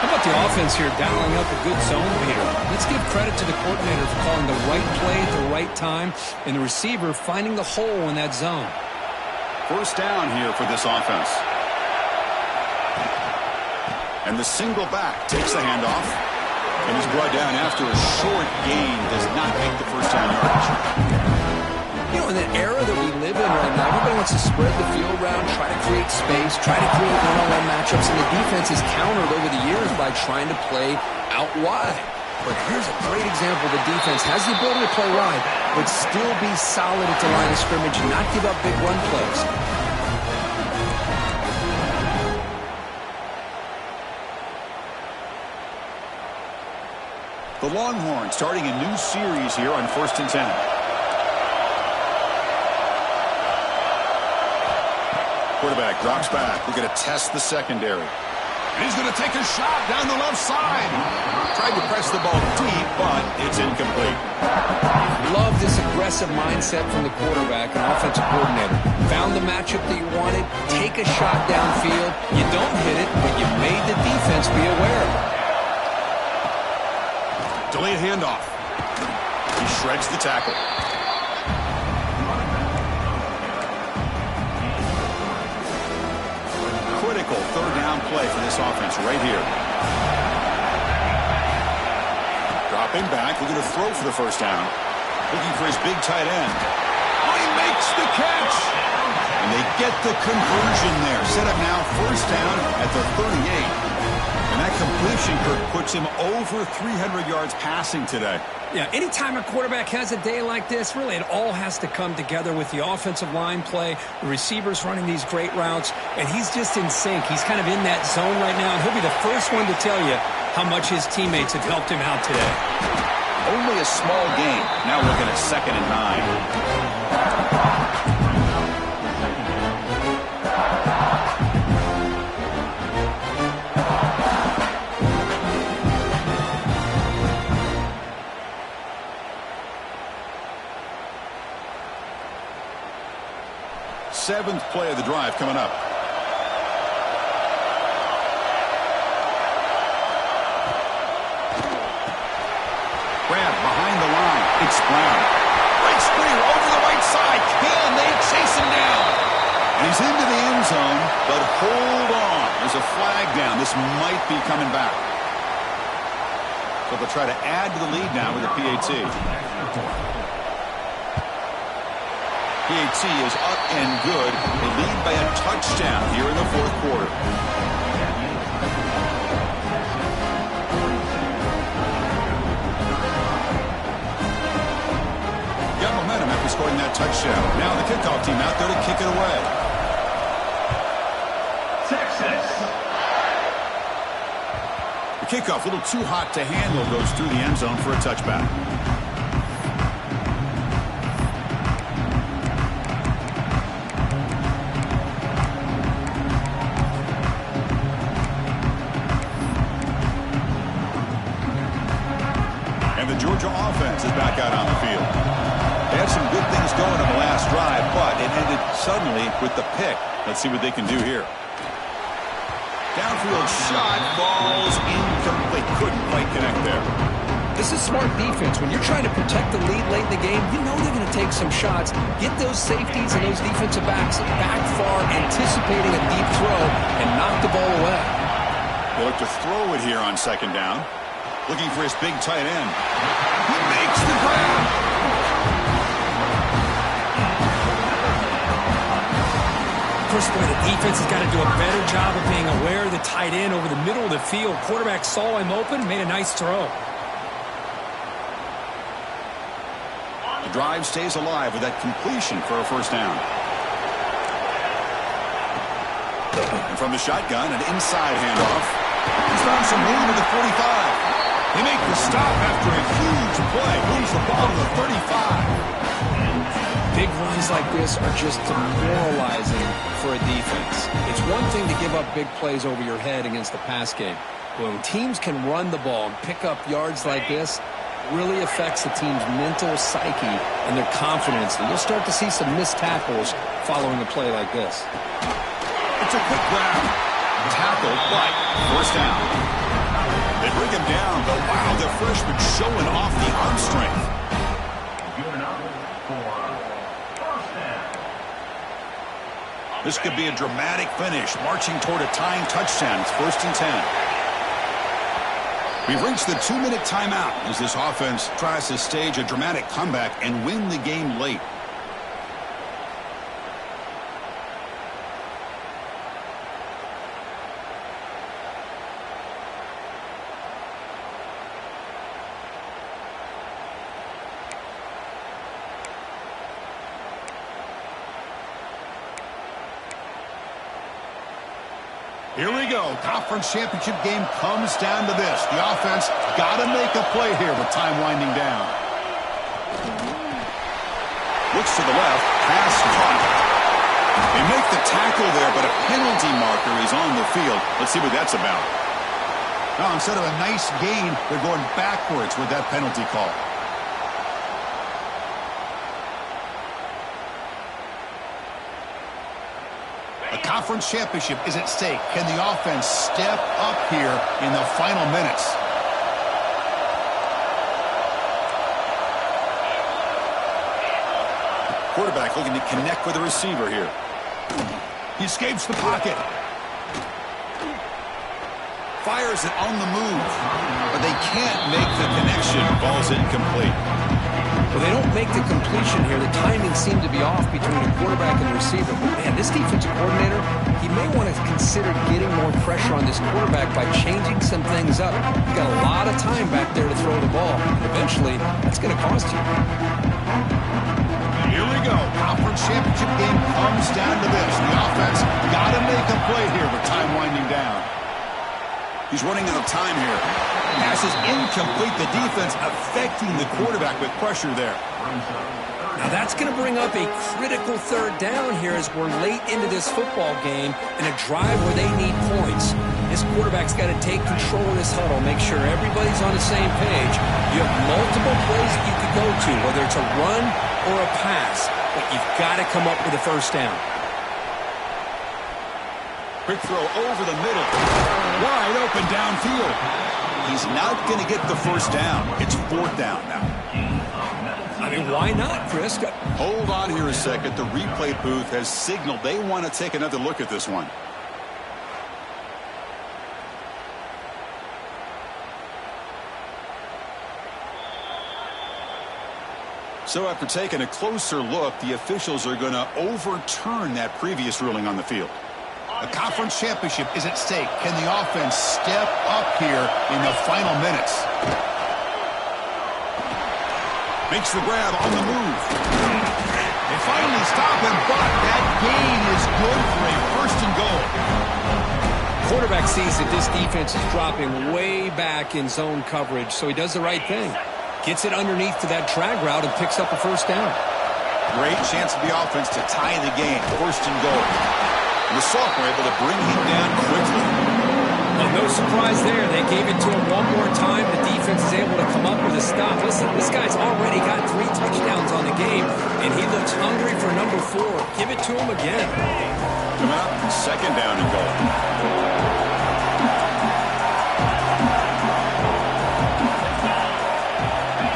How about the offense here dialing up a good zone beater? Let's give credit to the coordinator for calling the right play at the right time and the receiver finding the hole in that zone. First down here for this offense. And the single back takes the handoff. And he's brought down after a short gain. Does not make the first down yardage. You know, in the era that we live in right now, everybody wants to spread the field around, try to create space, try to create one-on-one matchups, and the defense has countered over the years by trying to play out wide. But here's a great example. The defense has the ability to play wide, but still be solid at the line of scrimmage and not give up big run plays. The Longhorns starting a new series here on 1st and 10. Quarterback drops back. We're going to test the secondary. And he's going to take a shot down the left side. Tried to press the ball deep, but it's incomplete. Love this aggressive mindset from the quarterback and offensive coordinator. Found the matchup that you wanted. Take a shot downfield. You don't hit it, but you made the defense be aware of it. Delayed handoff. He shreds the tackle. Critical third down play for this offense right here. Dropping back, looking to throw for the first down. Looking for his big tight end. Oh, he makes the catch! And they get the conversion there. Set up now, first down at the 38. And that completion, Kirk, puts him over 300 yards passing today. Yeah, anytime a quarterback has a day like this, really it all has to come together with the offensive line play, the receivers running these great routes, and he's just in sync. He's kind of in that zone right now, and he'll be the first one to tell you how much his teammates have helped him out today. Only a small gain. Now looking at 2nd and 9. 7th play of the drive coming up. Grab behind the line. It's Brown. Right screen over the right side. Can they chase him down? And he's into the end zone, but hold on. There's a flag down. This might be coming back. So they'll try to add to the lead now with a PAT. PAT is up and good. They lead by a touchdown here in the 4th quarter. Got momentum after scoring that touchdown. Now the kickoff team out there to kick it away. Texas. The kickoff, a little too hot to handle, goes through the end zone for a touchback. Georgia offense is back out on the field. They had some good things going on the last drive, but it ended suddenly with the pick. Let's see what they can do here. Downfield shot falls incomplete. Couldn't quite connect there. This is smart defense. When you're trying to protect the lead late in the game, you know they're going to take some shots. Get those safeties and those defensive backs back far, anticipating a deep throw, and knock the ball away. They look to throw it here on 2nd down. Looking for his big tight end. He makes the grab. First of all, the defense has got to do a better job of being aware of the tight end over the middle of the field. Quarterback saw him open, made a nice throw. The drive stays alive with that completion for a first down. And from the shotgun, an inside handoff. He's found some room at the 45. They make the stop after a huge play. Moves the ball to the 35. Big runs like this are just demoralizing for a defense. It's one thing to give up big plays over your head against the pass game. When teams can run the ball and pick up yards like this, it really affects the team's mental psyche and their confidence. And you'll start to see some missed tackles following a play like this. It's a quick grab. Tackle, but first down. They bring him down, but wow, the freshman showing off the arm strength. This could be a dramatic finish, marching toward a tying touchdown. It's 1st and 10. We've reached the 2-minute timeout as this offense tries to stage a dramatic comeback and win the game late. Here we go. Conference championship game comes down to this. The offense got to make a play here with time winding down. Looks to the left. Pass caught. They make the tackle there, but a penalty marker is on the field. Let's see what that's about. Now, instead of a nice gain, they're going backwards with that penalty call. Conference championship is at stake. Can the offense step up here in the final minutes? Quarterback looking to connect with the receiver here. He escapes the pocket. Fires it on the move. But they can't make the connection. Ball's incomplete. Well, they don't make the completion here. The timing seemed to be off between the quarterback and the receiver. But, man, this defensive coordinator, he may want to consider getting more pressure on this quarterback by changing some things up. You got a lot of time back there to throw the ball. And eventually, that's going to cost you. Here we go. Conference championship game comes down to this. The offense got to make a play here with time winding down. He's running out of time here. Pass is incomplete. The defense affecting the quarterback with pressure there. Now that's going to bring up a critical 3rd down here as we're late into this football game in a drive where they need points. This quarterback's got to take control of this huddle, make sure everybody's on the same page. You have multiple plays that you could go to, whether it's a run or a pass, but you've got to come up with a first down. Quick throw over the middle. Wide open downfield. He's not going to get the first down. It's 4th down now. I mean, why not, Chris? Hold on here a second. The replay booth has signaled they want to take another look at this one. So after taking a closer look, the officials are going to overturn that previous ruling on the field. A conference championship is at stake. Can the offense step up here in the final minutes? Makes the grab on the move. They finally stop him, but that gain is good for a 1st and goal. Quarterback sees that this defense is dropping way back in zone coverage, so he does the right thing. Gets it underneath to that drag route and picks up a first down. Great chance for the offense to tie the game. 1st and goal. The sophomore able to bring him down quickly. Well, no surprise there. They gave it to him one more time. The defense is able to come up with a stop. Listen, this guy's already got 3 touchdowns on the game, and he looks hungry for number 4. Give it to him again. Coming up, 2nd down and goal.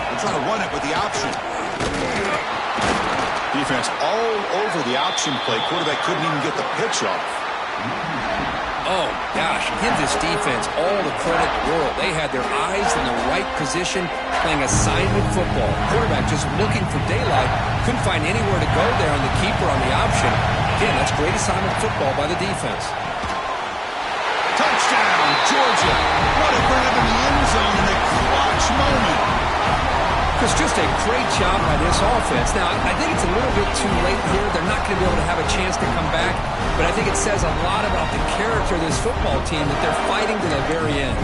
They're trying to run it with the option. Defense all over the option play. Quarterback couldn't even get the pitch off. Oh, gosh, give this defense all the credit in the world. They had their eyes in the right position playing assignment football. Quarterback just looking for daylight. Couldn't find anywhere to go there on the keeper on the option. Again, that's great assignment football by the defense. Touchdown, Georgia. What a grab in the end zone in a clutch moment. Chris, just a great job by this offense. Now, I think it's a little bit too late here. They're not going to be able to have a chance to come back, but I think it says a lot about the character of this football team that they're fighting to the very end.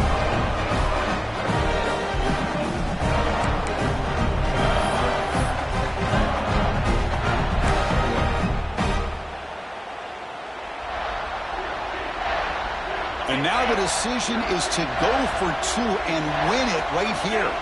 And now the decision is to go for two and win it right here.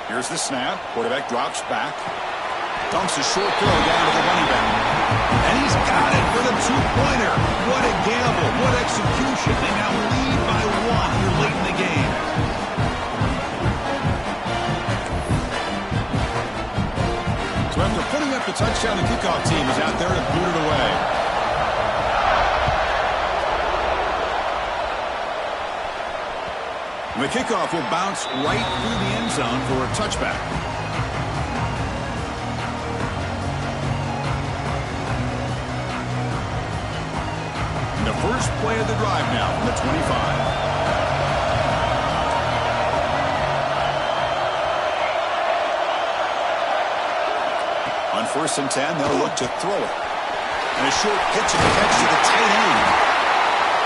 Here's the snap. Quarterback drops back. Dunks a short throw down to the running back. And he's got it for the two-pointer. What a gamble. What execution. They now lead by one here late in the game. So after putting up the touchdown, the kickoff team is out there to boot it away. The kickoff will bounce right through the end zone for a touchback. And the first play of the drive now from the 25. On 1st and 10, they'll look to throw it. And a short pitch and catch to the tight end.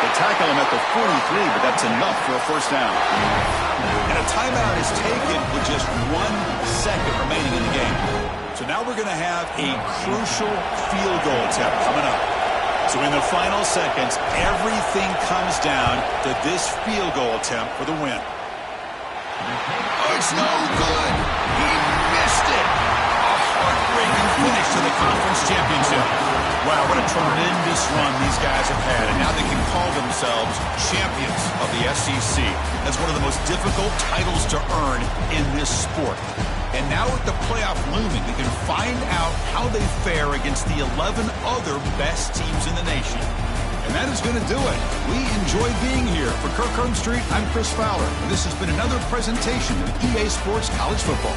They tackle him at the 43, but that's enough for a first down. And a timeout is taken with just 1 second remaining in the game. So now we're going to have a crucial field goal attempt coming up. So in the final seconds, everything comes down to this field goal attempt for the win. Oh, it's no good. He missed it. A heartbreaking finish to the conference championship. Wow, what a tremendous run these guys have had, and now they can call themselves champions of the SEC. That's one of the most difficult titles to earn in this sport. And now with the playoff looming, they can find out how they fare against the 11 other best teams in the nation. And that is going to do it. We enjoy being here. For Kirk Street, I'm Chris Fowler, and this has been another presentation of EA Sports College Football.